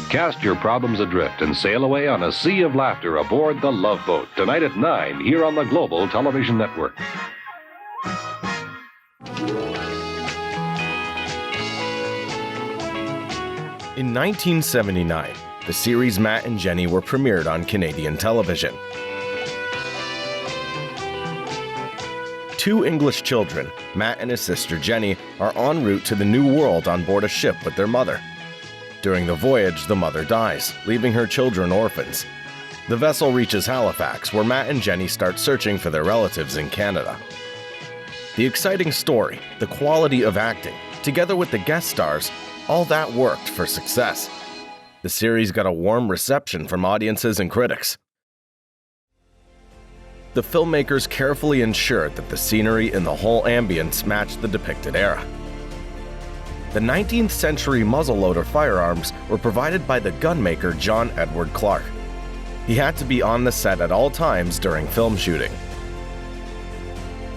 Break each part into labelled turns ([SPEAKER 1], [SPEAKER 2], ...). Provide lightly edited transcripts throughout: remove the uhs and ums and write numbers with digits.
[SPEAKER 1] Cast your problems adrift and sail away on a sea of laughter aboard the Love Boat tonight at 9 here on the Global Television Network.
[SPEAKER 2] In 1979, the series Matt and Jenny were premiered on Canadian television. Two English children, Matt and his sister Jenny, are en route to the New World on board a ship with their mother. During the voyage, the mother dies, leaving her children orphans. The vessel reaches Halifax, where Matt and Jenny start searching for their relatives in Canada. The exciting story, the quality of acting, together with the guest stars, all that worked for success. The series got a warm reception from audiences and critics. The filmmakers carefully ensured that the scenery and the whole ambience matched the depicted era. The 19th century muzzleloader firearms were provided by the gunmaker John Edward Clark. He had to be on the set at all times during film shooting.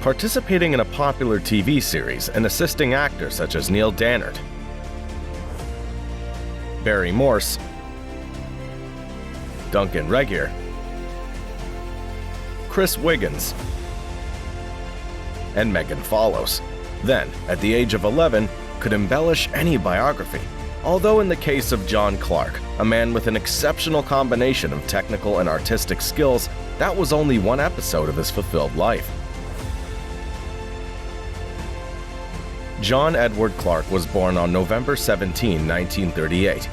[SPEAKER 2] Participating in a popular TV series and assisting actors such as Neil Dannard, Barry Morse, Duncan Regier, Chris Wiggins, and Megan Follows. Then, at the age of 11, could embellish any biography. Although in the case of John Clark, a man with an exceptional combination of technical and artistic skills, that was only one episode of his fulfilled life. John Edward Clark was born on November 17, 1938.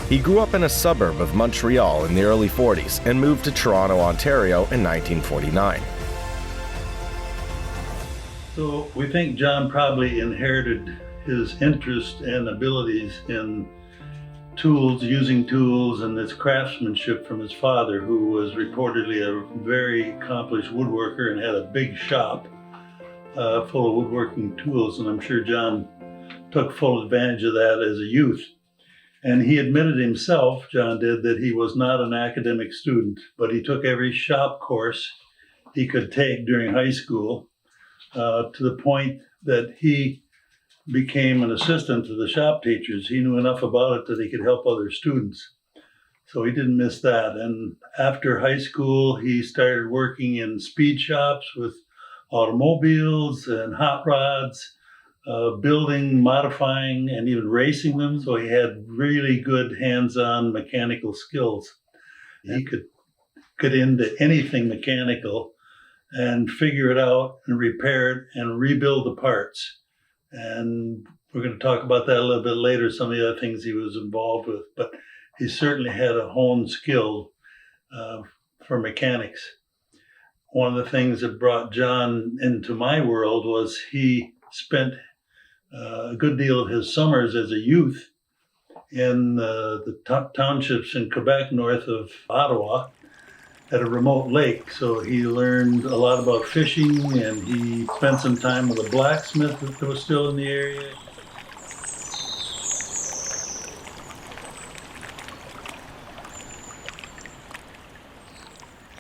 [SPEAKER 2] He grew up in a suburb of Montreal in the early 40s and moved to Toronto, Ontario in 1949.
[SPEAKER 3] So we think John probably inherited his interest and abilities in tools, using tools, and his craftsmanship from his father, who was reportedly a very accomplished woodworker and had a big shop full of woodworking tools. And I'm sure John took full advantage of that as a youth. And he admitted himself, John did, that he was not an academic student, but he took every shop course he could take during high school, to the point that he became an assistant to the shop teachers. He knew enough about it that he could help other students. So he didn't miss that. And after high school, he started working in speed shops with automobiles and hot rods, building, modifying, and even racing them. So he had really good hands-on mechanical skills. He could get into anything mechanical and figure it out and repair it and rebuild the parts. And we're going to talk about that a little bit later, some of the other things he was involved with. But he certainly had a honed skill for mechanics. One of the things that brought John into my world was he spent a good deal of his summers as a youth in the townships in Quebec north of Ottawa at a remote lake. So he learned a lot about fishing, and he spent some time with a blacksmith that was still in the area.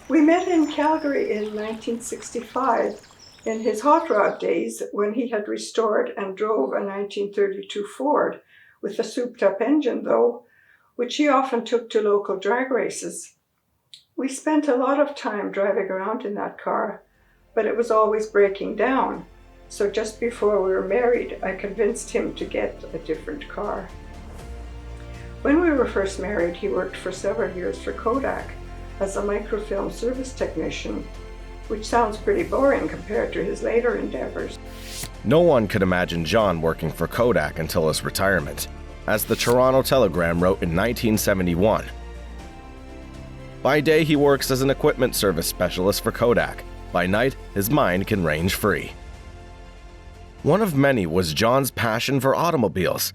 [SPEAKER 4] We met in Calgary in 1965 in his hot rod days, when he had restored and drove a 1932 Ford with a souped-up engine, though, which he often took to local drag races. We spent a lot of time driving around in that car, but it was always breaking down. So just before we were married, I convinced him to get a different car. When we were first married, he worked for several years for Kodak as a microfilm service technician, which sounds pretty boring compared to his later endeavors.
[SPEAKER 2] No one could imagine John working for Kodak until his retirement, as the Toronto Telegram wrote in 1971. By day, he works as an equipment service specialist for Kodak. By night, his mind can range free. One of many was John's passion for automobiles.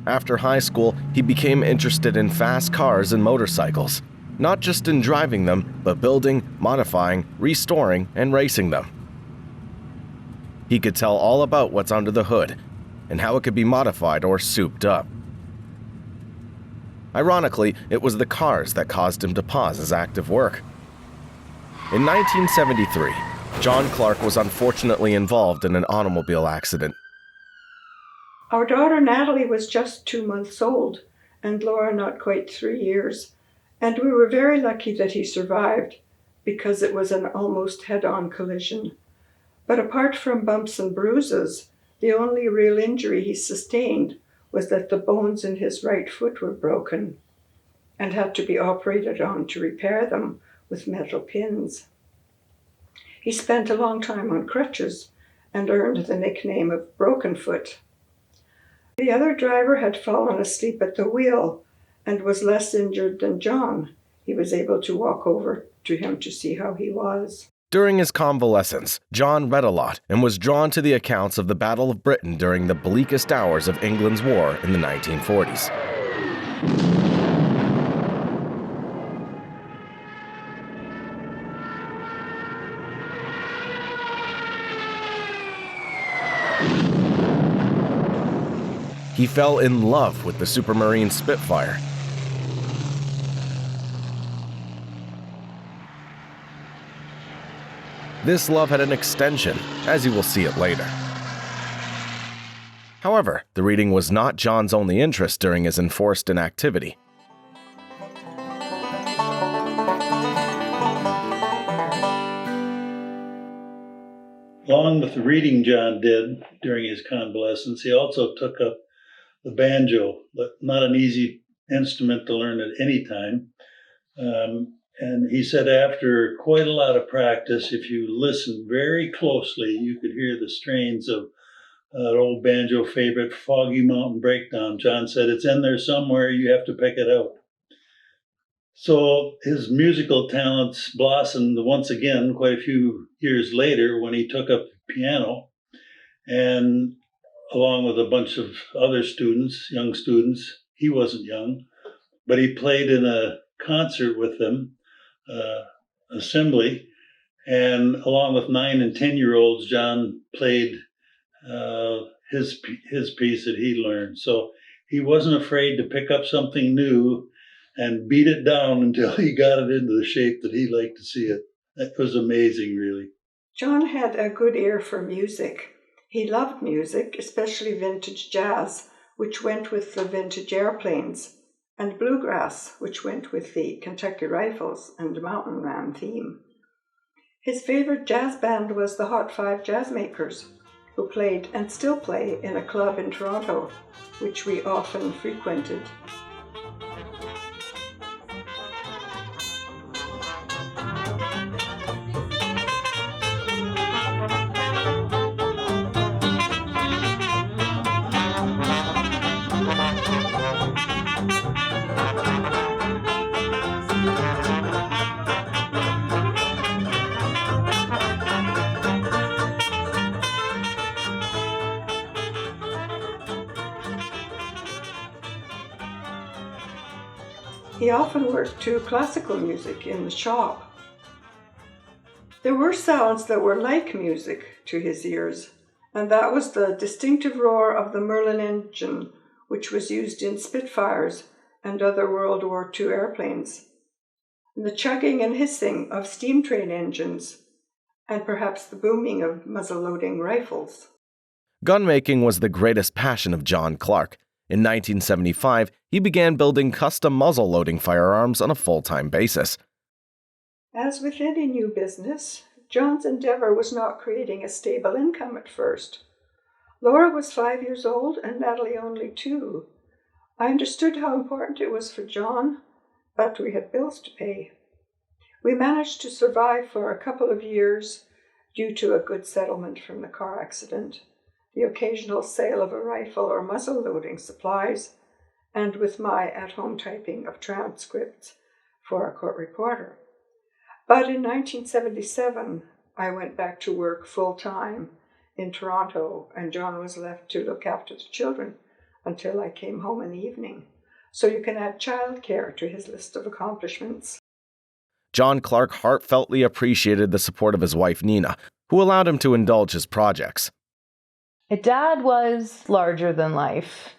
[SPEAKER 2] After high school, he became interested in fast cars and motorcycles, not just in driving them, but building, modifying, restoring, and racing them. He could tell all about what's under the hood and how it could be modified or souped up. Ironically, it was the cars that caused him to pause his active work. In 1973, John Clark was unfortunately involved in an automobile accident.
[SPEAKER 4] Our daughter Natalie was just 2 months old, and Laura not quite 3 years, and we were very lucky that he survived, because it was an almost head-on collision. But apart from bumps and bruises, the only real injury he sustained was that the bones in his right foot were broken and had to be operated on to repair them with metal pins. He spent a long time on crutches and earned the nickname of Broken Foot. The other driver had fallen asleep at the wheel and was less injured than John. He was able to walk over to him to see how he was.
[SPEAKER 2] During his convalescence, John read a lot and was drawn to the accounts of the Battle of Britain during the bleakest hours of England's war in the 1940s. He fell in love with the Supermarine Spitfire. This love had an extension, as you will see it later. However, the reading was not John's only interest during his enforced inactivity.
[SPEAKER 3] Along with the reading John did during his convalescence, he also took up the banjo, but not an easy instrument to learn at any time. And he said after quite a lot of practice, if you listen very closely, you could hear the strains of an old banjo favorite, Foggy Mountain Breakdown. John said, it's in there somewhere, you have to pick it out. So his musical talents blossomed once again quite a few years later when he took up the piano, and along with a bunch of other students, young students, he wasn't young, but he played in a concert with them, assembly, and along with 9 and 10-year-olds, John played his piece that he learned. So he wasn't afraid to pick up something new and beat it down until he got it into the shape that he liked to see it. That was amazing, really.
[SPEAKER 4] John had a good ear for music. He loved music, especially vintage jazz, which went with the vintage airplanes, and bluegrass, which went with the Kentucky Rifles and Mountain Ram theme. His favorite jazz band was the Hot Five Jazzmakers, who played and still play in a club in Toronto, which we often frequented. He often worked to classical music in the shop. There were sounds that were like music to his ears, and that was the distinctive roar of the Merlin engine, which was used in Spitfires and other World War II airplanes, and the chugging and hissing of steam train engines, and perhaps the booming of muzzle-loading rifles.
[SPEAKER 2] Gunmaking was the greatest passion of John Clark. In 1975, he began building custom muzzle-loading firearms on a full-time basis.
[SPEAKER 4] As with any new business, John's endeavor was not creating a stable income at first. Laura was 5 years old and Natalie only 2. I understood how important it was for John, but we had bills to pay. We managed to survive for a couple of years due to a good settlement from the car accident, the occasional sale of a rifle or muzzle-loading supplies, and with my at-home typing of transcripts for a court reporter. But in 1977, I went back to work full-time in Toronto, and John was left to look after the children until I came home in the evening. So you can add childcare to his list of accomplishments.
[SPEAKER 2] John Clark heartfeltly appreciated the support of his wife Nina, who allowed him to indulge his projects.
[SPEAKER 5] Dad was larger than life.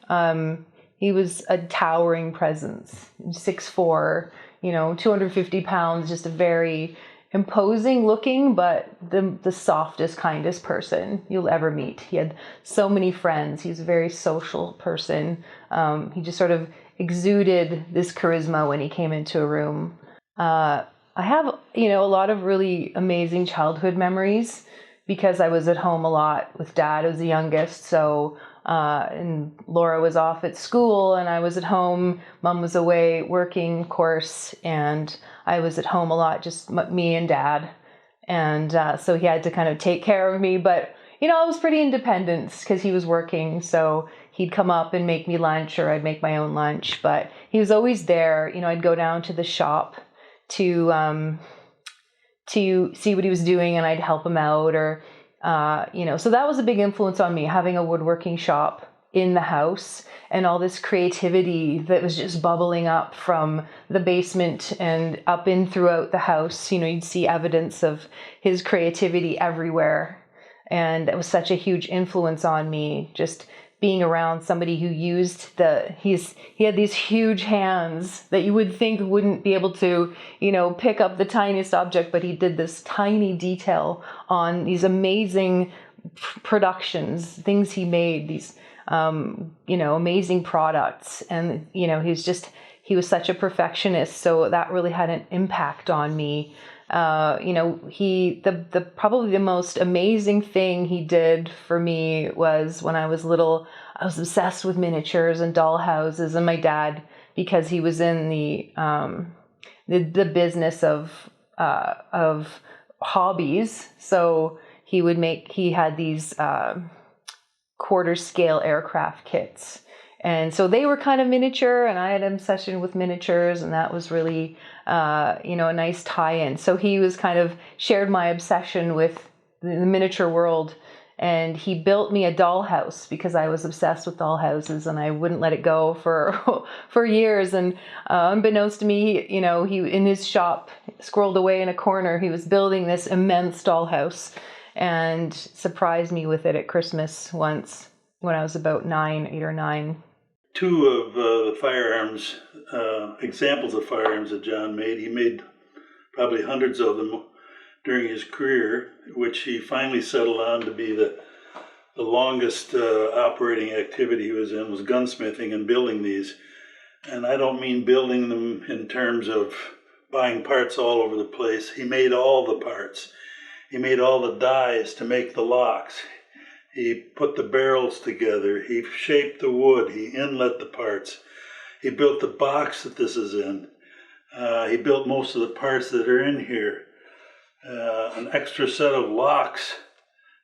[SPEAKER 5] He was a towering presence, 6'4", 250 pounds, just a very imposing looking, but the softest, kindest person you'll ever meet. He had so many friends. He's a very social person. He just sort of exuded this charisma when he came into a room. I have, a lot of really amazing childhood memories because I was at home a lot with Dad. I was the youngest, so and Laura was off at school and I was at home. Mom was away working, of course, and I was at home a lot, just me and Dad. And so he had to kind of take care of me, but I was pretty independent because he was working. So he'd come up and make me lunch, or I'd make my own lunch, but he was always there. I'd go down to the shop to see what he was doing, and I'd help him out, or so that was a big influence on me, having a woodworking shop in the house and all this creativity that was just bubbling up from the basement and up in throughout the house. You'd see evidence of his creativity everywhere. And it was such a huge influence on me, just being around somebody who used he had these huge hands that you would think wouldn't be able to, pick up the tiniest object, but he did this tiny detail on these amazing productions, things he made, these, amazing products. And, he was such a perfectionist. So that really had an impact on me. Probably the most amazing thing he did for me was when I was little, I was obsessed with miniatures and doll houses, and my dad, because he was in the business of hobbies. So he had these, quarter scale aircraft kits. And so they were kind of miniature, and I had an obsession with miniatures, and that was really, a nice tie-in. So he was kind of shared my obsession with the miniature world, and he built me a dollhouse because I was obsessed with dollhouses, and I wouldn't let it go for years. And unbeknownst to me, he in his shop, squirreled away in a corner, he was building this immense dollhouse, and surprised me with it at Christmas once when I was about 8 or 9.
[SPEAKER 3] Two of the firearms, examples of firearms that John made, he made probably hundreds of them during his career, which he finally settled on to be the longest operating activity he was in, was gunsmithing and building these. And I don't mean building them in terms of buying parts all over the place. He made all the parts. He made all the dies to make the locks. He put the barrels together. He shaped the wood. He inlet the parts. He built the box that this is in. He built most of the parts that are in here. An extra set of locks.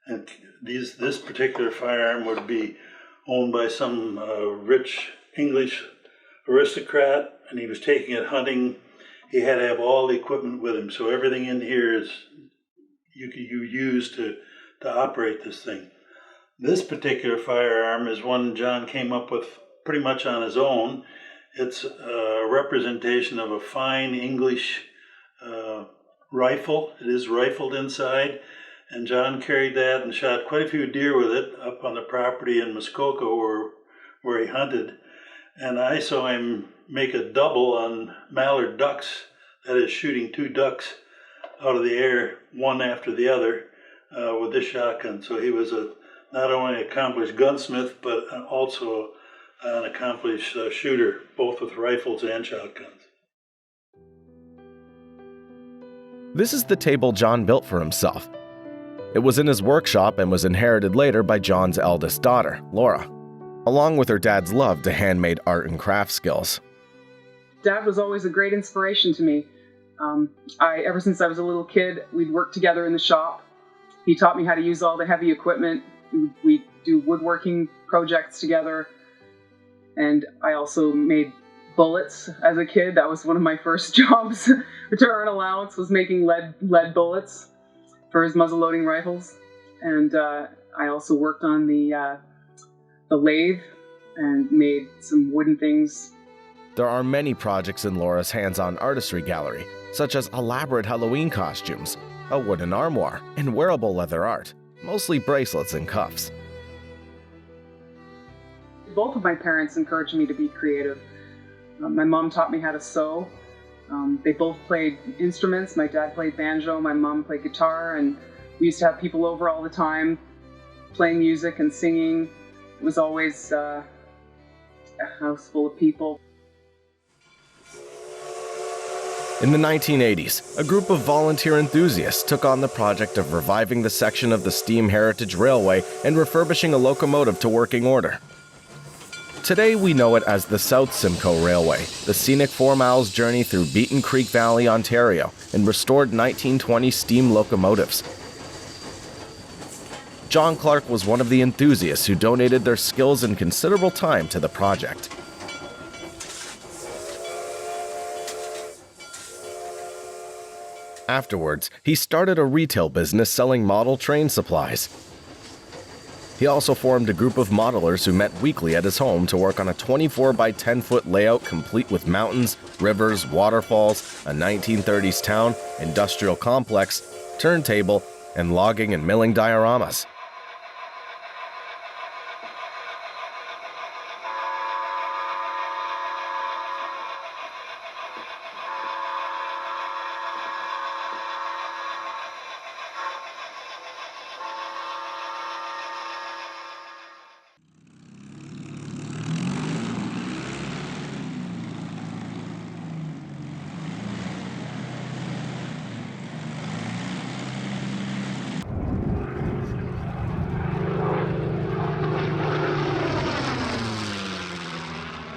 [SPEAKER 3] And this particular firearm would be owned by some rich English aristocrat, and he was taking it hunting. He had to have all the equipment with him, so everything in here is you use to operate this thing. This particular firearm is one John came up with pretty much on his own. It's a representation of a fine English rifle. It is rifled inside, and John carried that and shot quite a few deer with it up on the property in Muskoka where he hunted. And I saw him make a double on mallard ducks, that is shooting 2 ducks out of the air, one after the other, with this shotgun. So he was not only an accomplished gunsmith, but also an accomplished shooter, both with rifles and shotguns.
[SPEAKER 2] This is the table John built for himself. It was in his workshop and was inherited later by John's eldest daughter, Laura, along with her dad's love to handmade art and craft skills.
[SPEAKER 6] Dad was always a great inspiration to me. Ever since I was a little kid, we'd work together in the shop. He taught me how to use all the heavy equipment. We'd do woodworking projects together. And I also made bullets as a kid. That was one of my first jobs to earn allowance, was making lead bullets for his muzzle-loading rifles. And I also worked on the lathe and made some wooden things.
[SPEAKER 2] There are many projects in Laura's hands-on artistry gallery, such as elaborate Halloween costumes, a wooden armoire, and wearable leather art, mostly bracelets and cuffs.
[SPEAKER 6] Both of my parents encouraged me to be creative. My mom taught me how to sew, They both played instruments. My dad played banjo, my mom played guitar, and we used to have people over all the time playing music and singing. It was always a house full of people.
[SPEAKER 2] In the 1980s, a group of volunteer enthusiasts took on the project of reviving the section of the Steam Heritage Railway and refurbishing a locomotive to working order. Today we know it as the South Simcoe Railway, the scenic 4 miles journey through Beaton Creek Valley, Ontario, and restored 1920 steam locomotives. John Clark was one of the enthusiasts who donated their skills and considerable time to the project. Afterwards, he started a retail business selling model train supplies. He also formed a group of modelers who met weekly at his home to work on a 24 by 10 foot layout complete with mountains, rivers, waterfalls, a 1930s town, industrial complex, turntable, and logging and milling dioramas.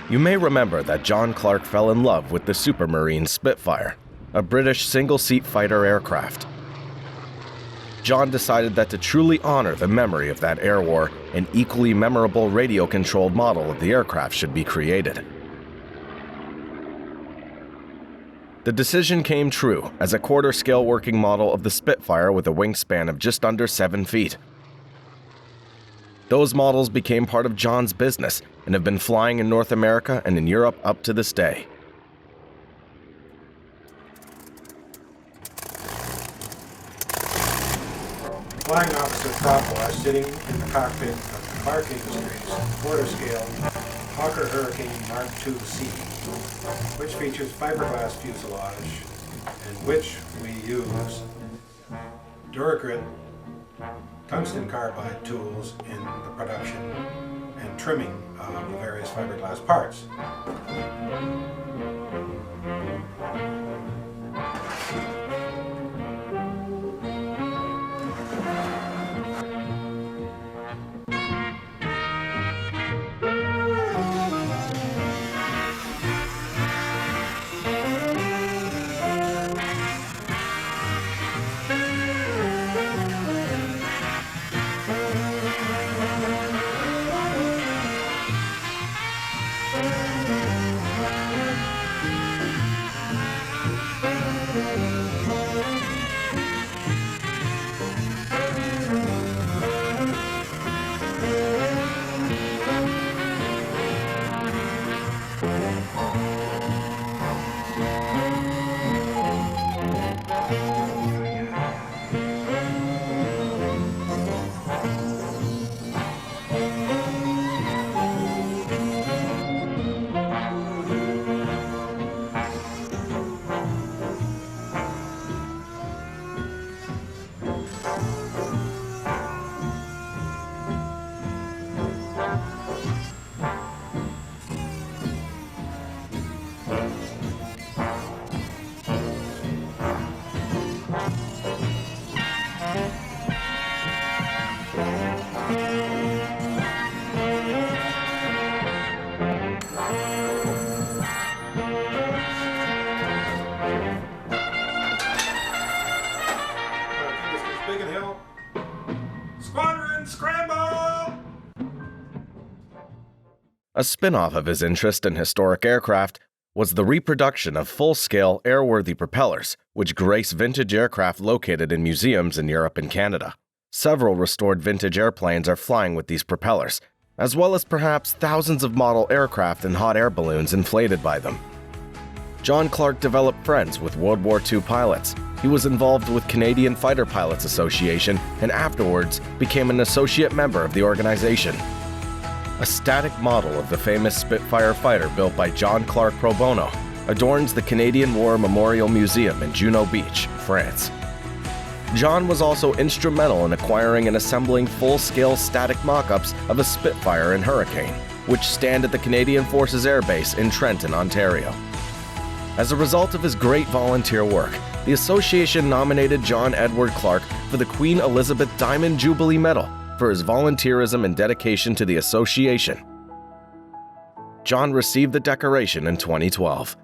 [SPEAKER 2] You may remember that John Clark fell in love with the Supermarine Spitfire, a British single-seat fighter aircraft. John decided that to truly honor the memory of that air war, an equally memorable radio-controlled model of the aircraft should be created. The decision came true as a quarter-scale working model of the Spitfire with a wingspan of just under 7 feet. Those models became part of John's business and have been flying in North America and in Europe up to this day.
[SPEAKER 7] Flying Officer Cropwell sitting in the cockpit of the Clark Industries quarter-scale Hawker Hurricane Mark II-C, which features fiberglass fuselage and which we use Duragrit tungsten carbide tools in the production and trimming of the various fiberglass parts.
[SPEAKER 2] A spin-off of his interest in historic aircraft was the reproduction of full-scale airworthy propellers, which grace vintage aircraft located in museums in Europe and Canada. Several restored vintage airplanes are flying with these propellers, as well as perhaps thousands of model aircraft and hot air balloons inflated by them. John Clark developed friends with World War II pilots. He was involved with Canadian Fighter Pilots Association and afterwards became an associate member of the organization. A static model of the famous Spitfire fighter built by John Clark pro bono adorns the Canadian War Memorial Museum in Juno Beach, France. John was also instrumental in acquiring and assembling full-scale static mock-ups of a Spitfire and Hurricane, which stand at the Canadian Forces Air Base in Trenton, Ontario. As a result of his great volunteer work, the association nominated John Edward Clark for the Queen Elizabeth Diamond Jubilee Medal for his volunteerism and dedication to the association. John received the decoration in 2012.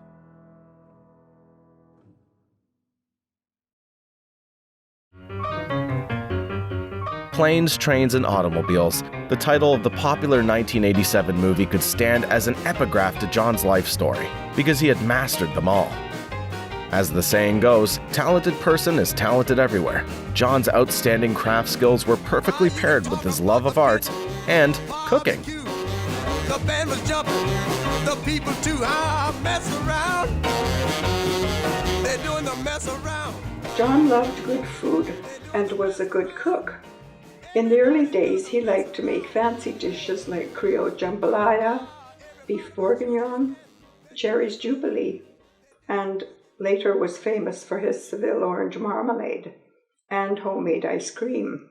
[SPEAKER 2] Planes, Trains, and Automobiles, the title of the popular 1987 movie, could stand as an epigraph to John's life story because he had mastered them all. As the saying goes, talented person is talented everywhere. John's outstanding craft skills were perfectly paired with his love of art and cooking.
[SPEAKER 8] The band was jumping, the people too, mess around. They're doing the mess around.
[SPEAKER 4] John loved good food and was a good cook. In the early days, he liked to make fancy dishes like Creole jambalaya, beef bourguignon, cherries jubilee, and later was famous for his Seville orange marmalade and homemade ice cream.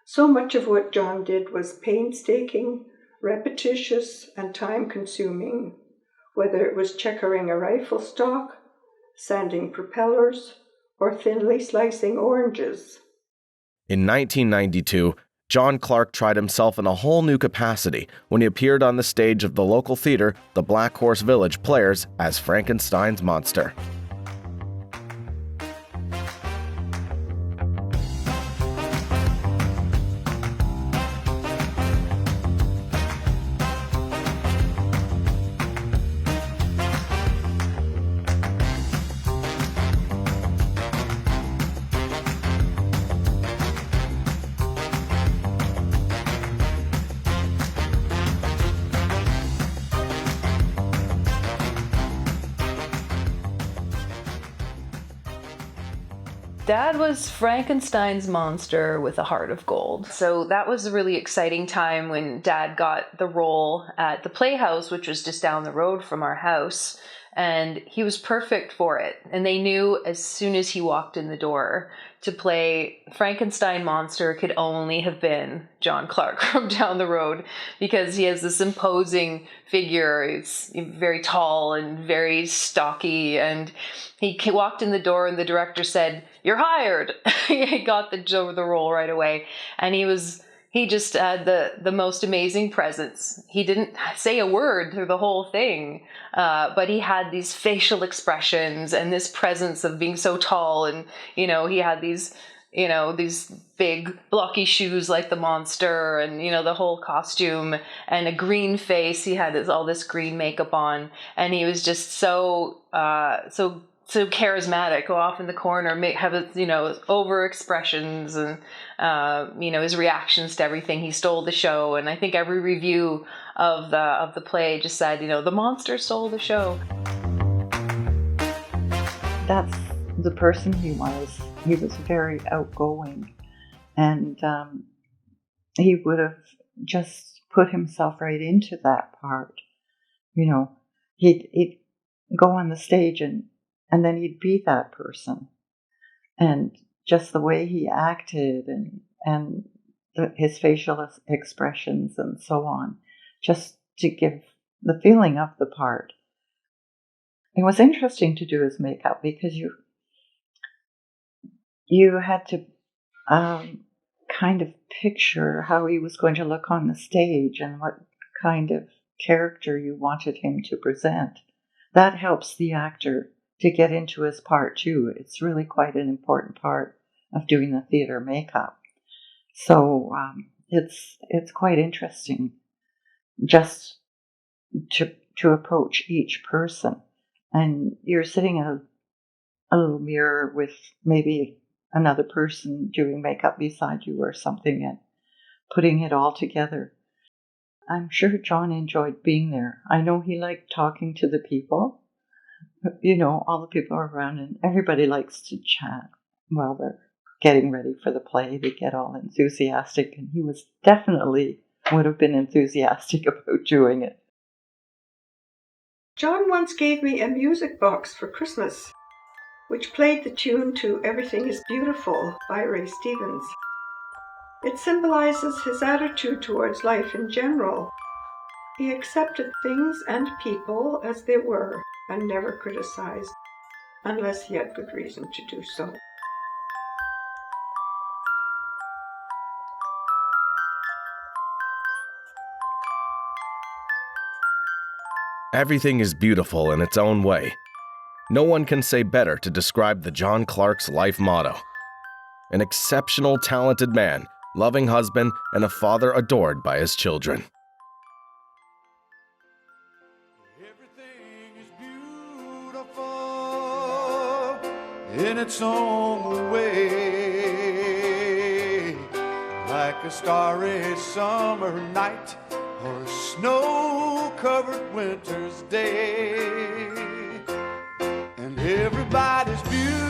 [SPEAKER 4] So much of what John did was painstaking, repetitious, and time-consuming, whether it was checkering a rifle stock, sanding propellers, or thinly slicing oranges.
[SPEAKER 2] In 1992, John Clark tried himself in a whole new capacity when he appeared on the stage of the local theater, the Black Horse Village Players, as Frankenstein's monster.
[SPEAKER 5] Dad was Frankenstein's monster with a heart of gold. So that was a really exciting time when Dad got the role at the Playhouse, which was just down the road from our house. And he was perfect for it. And they knew as soon as he walked in the door to play Frankenstein monster could only have been John Clark from down the road, because he has this imposing figure. He's very tall and very stocky. And he walked in the door and the director said, "You're hired." He got the role right away. And he just had the most amazing presence. He didn't say a word through the whole thing, but he had these facial expressions and this presence of being so tall. And, he had these big blocky shoes like the monster, and, the whole costume, and a green face. He had all this green makeup on, and he was just so charismatic, go off in the corner, have over expressions, and his reactions to everything. He stole the show, and I think every review of the play just said, the monster stole the show.
[SPEAKER 9] That's the person he was. He was very outgoing, and he would have just put himself right into that part. He'd go on the stage and then he'd be that person. And just the way he acted and his facial expressions and so on, just to give the feeling of the part. It was interesting to do his makeup because you had to kind of picture how he was going to look on the stage and what kind of character you wanted him to present. That helps the actor to get into his part too. It's really quite an important part of doing the theater makeup. So it's quite interesting just to approach each person. And you're sitting in a little mirror with maybe another person doing makeup beside you or something and putting it all together. I'm sure John enjoyed being there. I know he liked talking to the people. All the people around, and everybody likes to chat while they're getting ready for the play. They get all enthusiastic, and he would have been enthusiastic about doing it.
[SPEAKER 4] John once gave me a music box for Christmas, which played the tune to Everything is Beautiful by Ray Stevens. It symbolizes his attitude towards life in general. He accepted things and people as they were and never criticized, unless he had good reason to do so.
[SPEAKER 2] Everything is beautiful in its own way. No one can say better to describe the John Clark's life motto. An exceptional, talented man, loving husband, and a father adored by his children.
[SPEAKER 8] Everything is beautiful in its own way, like a starry summer night or a snow-covered winter's day. And everybody's beautiful